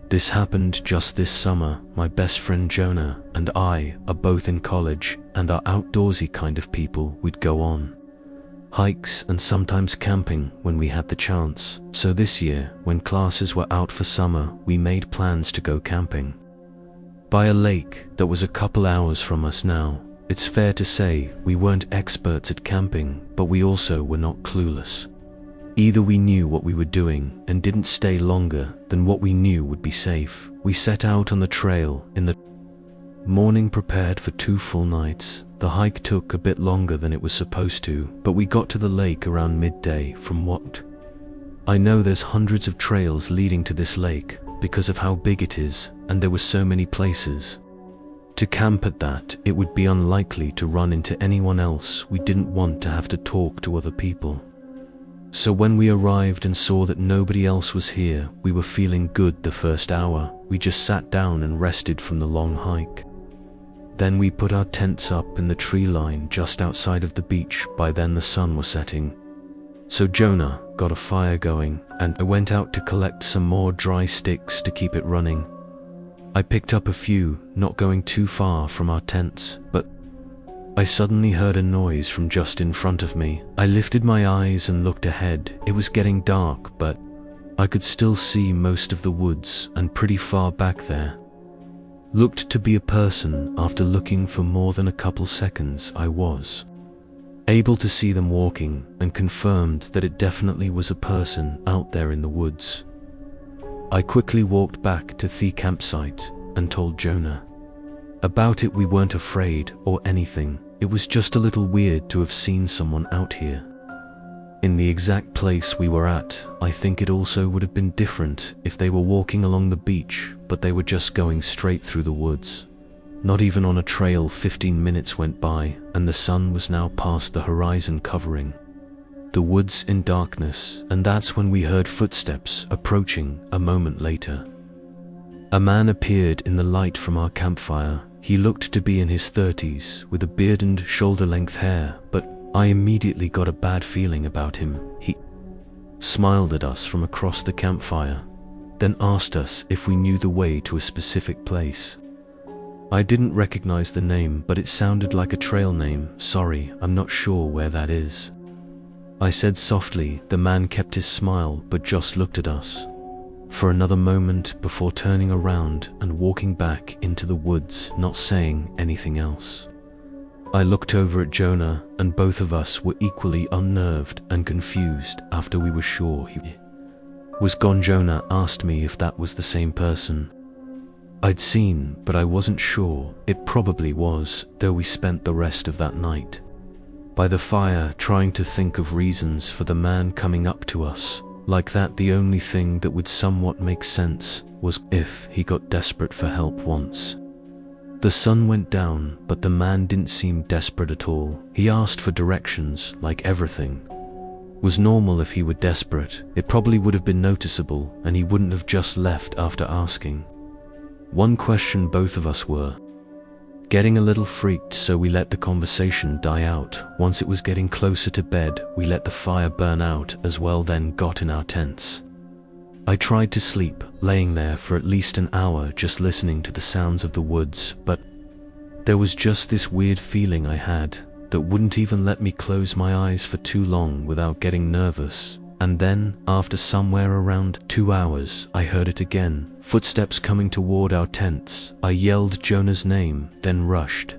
This happened just this summer. My best friend Jonah and I are both in college and are outdoorsy kind of people. We'd go on hikes and sometimes camping when we had the chance. So this year, when classes were out for summer, we made plans to go camping by a lake that was a couple hours from us now. It's fair to say we weren't experts at camping, but we also were not clueless. Either we knew what we were doing and didn't stay longer than what we knew would be safe. We set out on the trail in the morning, prepared for 2 full nights. The hike took a bit longer than it was supposed to, but we got to the lake around midday. From what I know, there's hundreds of trails leading to this lake because of how big it is, and there were so many places to camp at that it would be unlikely to run into anyone else. We didn't want to have to talk to other people. So when we arrived and saw that nobody else was here, we were feeling good. The first hour, we just sat down and rested from the long hike. Then we put our tents up in the tree line just outside of the beach. By then the sun was setting. So Jonah got a fire going, and I went out to collect some more dry sticks to keep it running. I picked up a few, not going too far from our tents, but I suddenly heard a noise from just in front of me. I lifted my eyes and looked ahead. It was getting dark, but I could still see most of the woods, and pretty far back there looked to be a person. After looking for more than a couple seconds, I was able to see them walking and confirmed that it definitely was a person out there in the woods. I quickly walked back to the campsite and told Jonah about it. We weren't afraid or anything. It was just a little weird to have seen someone out here in the exact place we were at. I think it also would have been different if they were walking along the beach, but they were just going straight through the woods. Not even on a trail. 15 minutes went by, and the sun was now past the horizon, covering the woods in darkness, and that's when we heard footsteps approaching. A moment later, a man appeared in the light from our campfire. He looked to be in his 30s, with a beard and shoulder-length hair, but I immediately got a bad feeling about him. He smiled at us from across the campfire, then asked us if we knew the way to a specific place. I didn't recognize the name, but it sounded like a trail name. Sorry, I'm not sure where that is, I said softly. The man kept his smile, but just looked at us for another moment before turning around and walking back into the woods, not saying anything else. I looked over at Jonah, and both of us were equally unnerved and confused. After we were sure he was gone, Jonah asked me if that was the same person I'd seen, but I wasn't sure. It probably was, though we spent the rest of that night by the fire trying to think of reasons for the man coming up to us like that. The only thing that would somewhat make sense was if he got desperate for help once the sun went down, but the man didn't seem desperate at all. He asked for directions like everything was normal. If he were desperate, it probably would have been noticeable, and he wouldn't have just left after asking one question. Both of us were getting a little freaked, so we let the conversation die out. Once it was getting closer to bed, we let the fire burn out as well, then got in our tents. I tried to sleep, laying there for at least an hour just listening to the sounds of the woods, but there was just this weird feeling I had that wouldn't even let me close my eyes for too long without getting nervous. And then, after somewhere around 2 hours, I heard it again. Footsteps coming toward our tents. I yelled Jonah's name, then rushed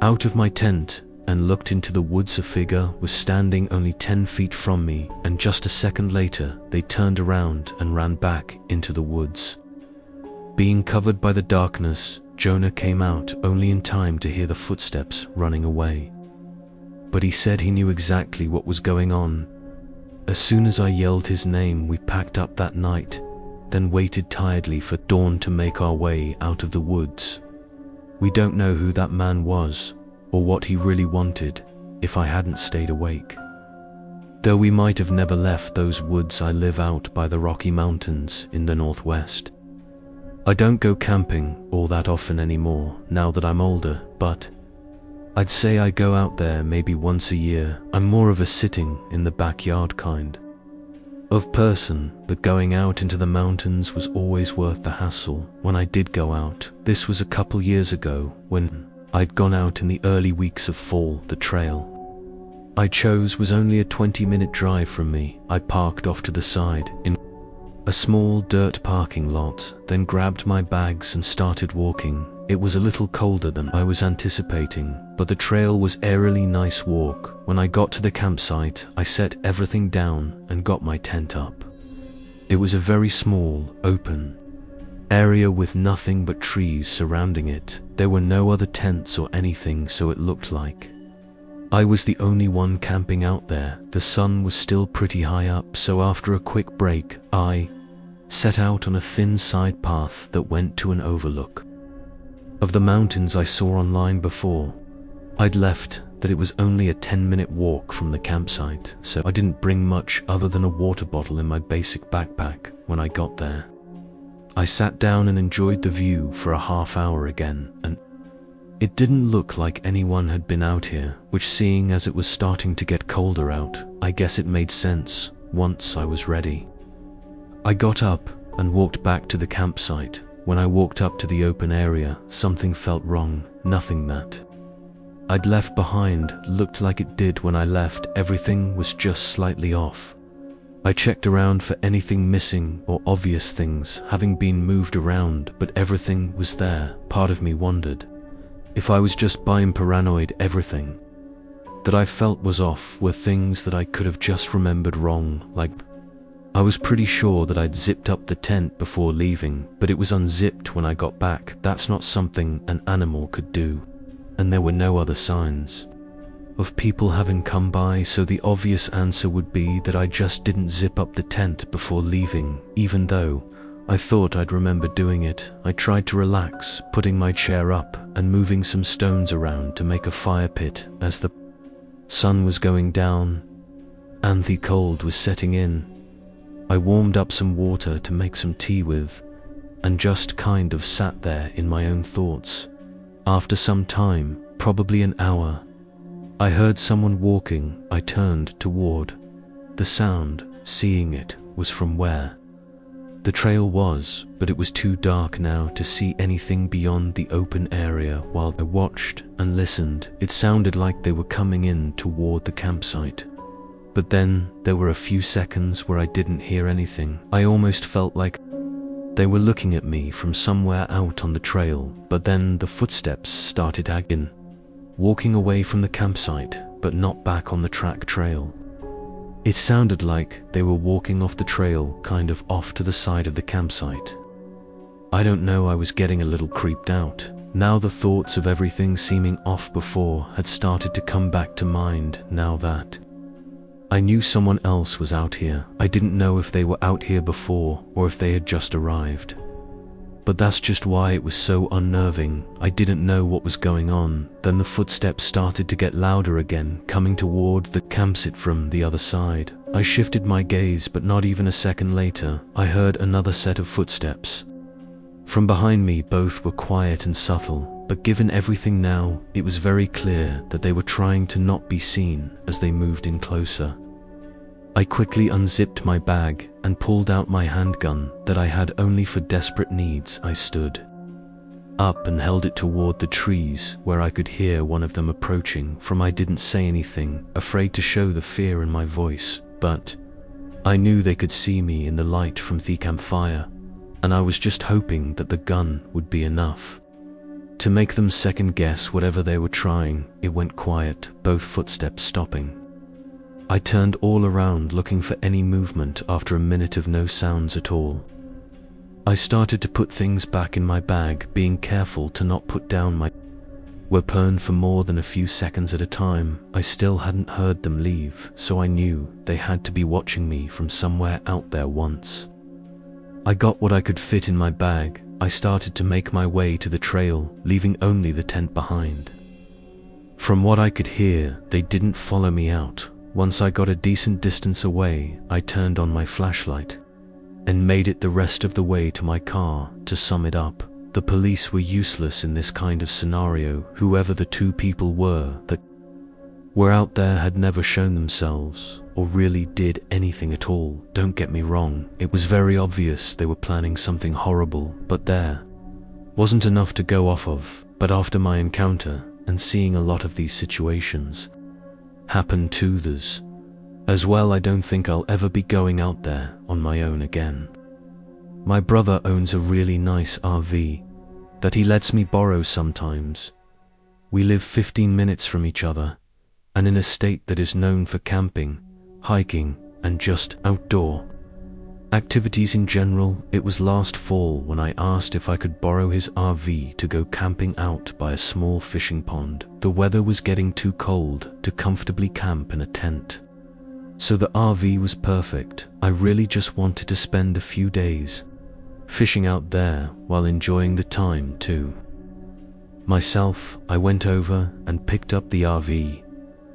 out of my tent and looked into the woods. A figure was standing only 10 feet from me, and just a second later, they turned around and ran back into the woods. Being covered by the darkness, Jonah came out only in time to hear the footsteps running away. But he said he knew exactly what was going on. As soon as I yelled his name, we packed up that night, then waited tiredly for dawn to make our way out of the woods. We don't know who that man was, or what he really wanted. If I hadn't stayed awake, though we might have never left those woods. I live out by the Rocky Mountains in the northwest. I don't go camping all that often anymore now that I'm older, but I'd say I go out there maybe once a year. I'm more of a sitting in the backyard kind of person that going out into the mountains was always worth the hassle. When I did go out, this was a couple years ago, when I'd gone out in the early weeks of fall. The trail I chose was only a 20-minute drive from me. I parked off to the side in a small dirt parking lot, then grabbed my bags and started walking. It was a little colder than I was anticipating, but the trail was eerily nice walk. When I got to the campsite, I set everything down and got my tent up. It was a very small, open area with nothing but trees surrounding it. There were no other tents or anything, so it looked like I was the only one camping out there. The sun was still pretty high up, so after a quick break, I set out on a thin side path that went to an overlook of the mountains I saw online before. I'd left that it was only a 10-minute walk from the campsite, so I didn't bring much other than a water bottle in my basic backpack. When I got there, I sat down and enjoyed the view for a half hour again, and it didn't look like anyone had been out here, which, seeing as it was starting to get colder out, I guess it made sense. Once I was ready, I got up and walked back to the campsite. When I walked up to the open area, something felt wrong. Nothing that I'd left behind looked like it did when I left. Everything was just slightly off. I checked around for anything missing or obvious things having been moved around, but everything was there. Part of me wondered if I was just being paranoid. Everything that I felt was off were things that I could have just remembered wrong, like I was pretty sure that I'd zipped up the tent before leaving, but it was unzipped when I got back. That's not something an animal could do. And there were no other signs of people having come by, so the obvious answer would be that I just didn't zip up the tent before leaving, even though I thought I'd remember doing it. I tried to relax, putting my chair up and moving some stones around to make a fire pit. As the sun was going down and the cold was setting in, I warmed up some water to make some tea with, and just kind of sat there in my own thoughts. After some time, probably an hour, I heard someone walking. I turned toward the sound. Seeing it was from where the trail was, but it was too dark now to see anything beyond the open area. While I watched and listened, it sounded like they were coming in toward the campsite. But then there were a few seconds where I didn't hear anything. I almost felt like they were looking at me from somewhere out on the trail. But then the footsteps started again, walking away from the campsite, but not back on the track trail. It sounded like they were walking off the trail, kind of off to the side of the campsite. I don't know, I was getting a little creeped out. Now the thoughts of everything seeming off before had started to come back to mind. Now that I knew someone else was out here, I didn't know if they were out here before or if they had just arrived. But that's just why it was so unnerving. I didn't know what was going on. Then the footsteps started to get louder again, coming toward the campsite from the other side. I shifted my gaze, but not even a second later, I heard another set of footsteps from behind me. Both were quiet and subtle, but given everything now, it was very clear that they were trying to not be seen as they moved in closer. I quickly unzipped my bag and pulled out my handgun that I had only for desperate needs. I stood up and held it toward the trees where I could hear one of them approaching from. I didn't say anything, afraid to show the fear in my voice, but I knew they could see me in the light from the campfire, and I was just hoping that the gun would be enough to make them second guess whatever they were trying. It went quiet, both footsteps stopping. I turned all around looking for any movement. After a minute of no sounds at all, I started to put things back in my bag, being careful to not put down my weapon for more than a few seconds at a time. I still hadn't heard them leave, so I knew they had to be watching me from somewhere out there. Once I got what I could fit in my bag, I started to make my way to the trail, leaving only the tent behind. From what I could hear, they didn't follow me out. Once I got a decent distance away, I turned on my flashlight and made it the rest of the way to my car. To sum it up, the police were useless in this kind of scenario. Whoever the two people were that were out there had never shown themselves or really did anything at all. Don't get me wrong, it was very obvious they were planning something horrible, but there wasn't enough to go off of. But after my encounter and seeing a lot of these situations happen to others as well, I don't think I'll ever be going out there on my own again. My brother owns a really nice RV that he lets me borrow sometimes. We live 15 minutes from each other, and in a state that is known for camping, hiking, and just outdoor activities in general. It was last fall when I asked if I could borrow his RV to go camping out by a small fishing pond. The weather was getting too cold to comfortably camp in a tent, so the RV was perfect. I really just wanted to spend a few days fishing out there while enjoying the time too. Myself, I went over and picked up the RV,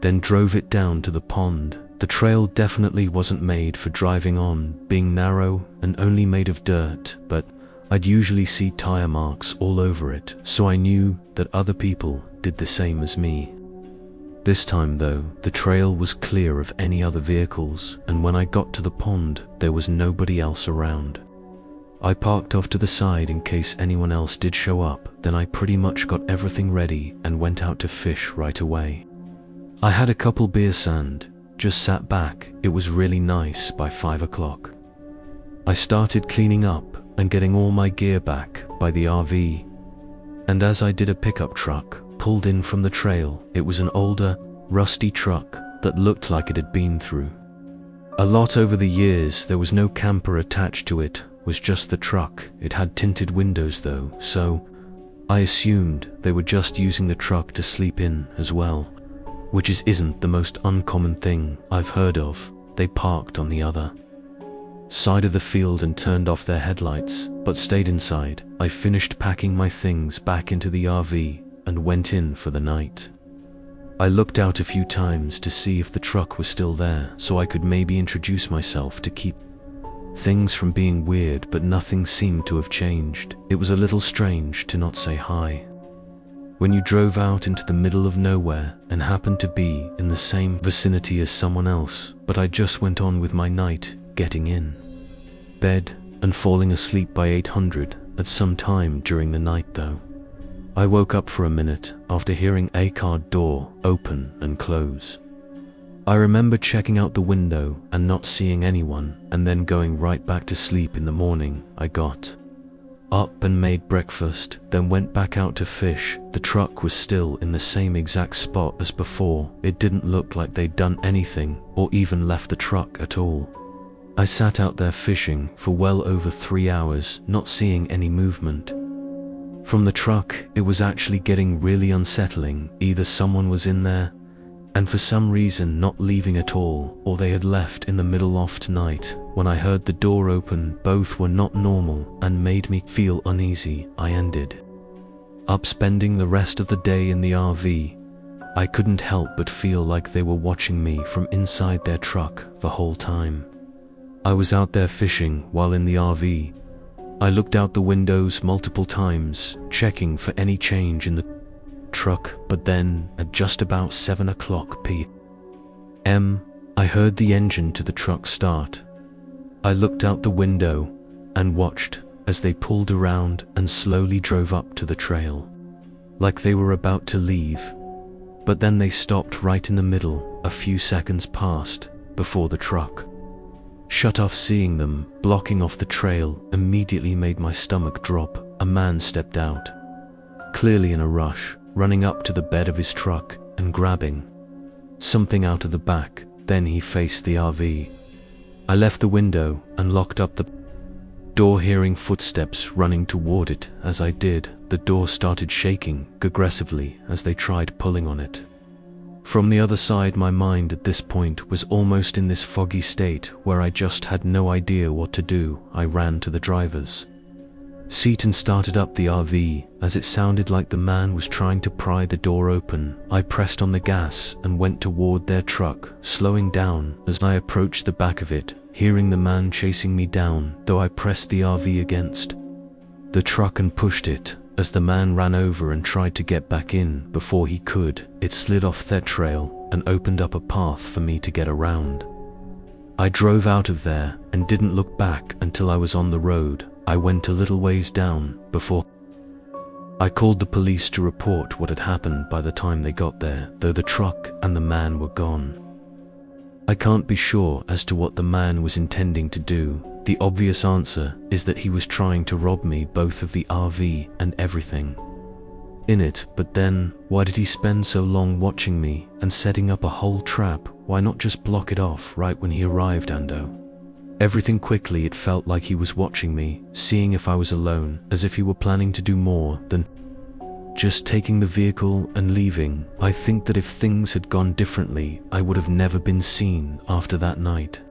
then drove it down to the pond. The trail definitely wasn't made for driving on, being narrow and only made of dirt, but I'd usually see tire marks all over it, so I knew that other people did the same as me. This time though, the trail was clear of any other vehicles, and when I got to the pond, there was nobody else around. I parked off to the side in case anyone else did show up. Then I pretty much got everything ready and went out to fish right away. I had a couple beers and just sat back. It was really nice. By 5 o'clock, I started cleaning up and getting all my gear back by the RV, and as I did, a pickup truck pulled in from the trail. It was an older, rusty truck that looked like it had been through a lot over the years. There was no camper attached to it, was just the truck. It had tinted windows though, so I assumed they were just using the truck to sleep in as well, which isn't the most uncommon thing I've heard of. They parked on the other side of the field and turned off their headlights, but stayed inside. I finished packing my things back into the RV and went in for the night. I looked out a few times to see if the truck was still there, so I could maybe introduce myself to keep things from being weird, but nothing seemed to have changed. It was a little strange to not say hi when you drove out into the middle of nowhere and happened to be in the same vicinity as someone else, but I just went on with my night, getting in bed and falling asleep by 800 at some time during the night though. I woke up for a minute after hearing a car door open and close. I remember checking out the window and not seeing anyone, and then going right back to sleep. In the morning, I got up and made breakfast, then went back out to fish. The truck was still in the same exact spot as before. It didn't look like they'd done anything or even left the truck at all. I sat out there fishing for well over 3 hours, not seeing any movement from the truck. It was actually getting really unsettling. Either someone was in there and for some reason not leaving at all, or they had left in the middle of tonight. When I heard the door open, both were not normal and made me feel uneasy. I ended up spending the rest of the day in the RV. I couldn't help but feel like they were watching me from inside their truck the whole time I was out there fishing. While in the RV, I looked out the windows multiple times, checking for any change in the truck, but then at just about 7 o'clock p.m. I heard the engine to the truck start. I looked out the window and watched as they pulled around and slowly drove up to the trail, like they were about to leave, but then they stopped right in the middle. A few seconds passed before the truck shut off. Seeing them blocking off the trail immediately made my stomach drop. A man stepped out, clearly in a rush, running up to the bed of his truck and grabbing something out of the back. Then he faced the RV. I left the window and locked up the door, hearing footsteps running toward it. As I did, the door started shaking aggressively as they tried pulling on it from the other side. My mind at this point was almost in this foggy state where I just had no idea what to do. I ran to the driver's seat and started up the RV as it sounded like the man was trying to pry the door open. I pressed on the gas and went toward their truck, slowing down as I approached the back of it, hearing the man chasing me down, though I pressed the RV against the truck and pushed it. As the man ran over and tried to get back in before he could, it slid off their trail and opened up a path for me to get around. I drove out of there and didn't look back until I was on the road. I went a little ways down before I called the police to report what had happened. By the time they got there, though, the truck and the man were gone. I can't be sure as to what the man was intending to do. The obvious answer is that he was trying to rob me, both of the RV and everything in it. But then, why did he spend so long watching me and setting up a whole trap? Why not just block it off right when he arrived, Ando? Everything quickly, it felt like he was watching me, seeing if I was alone, as if he were planning to do more than just taking the vehicle and leaving. I think that if things had gone differently, I would have never been seen after that night.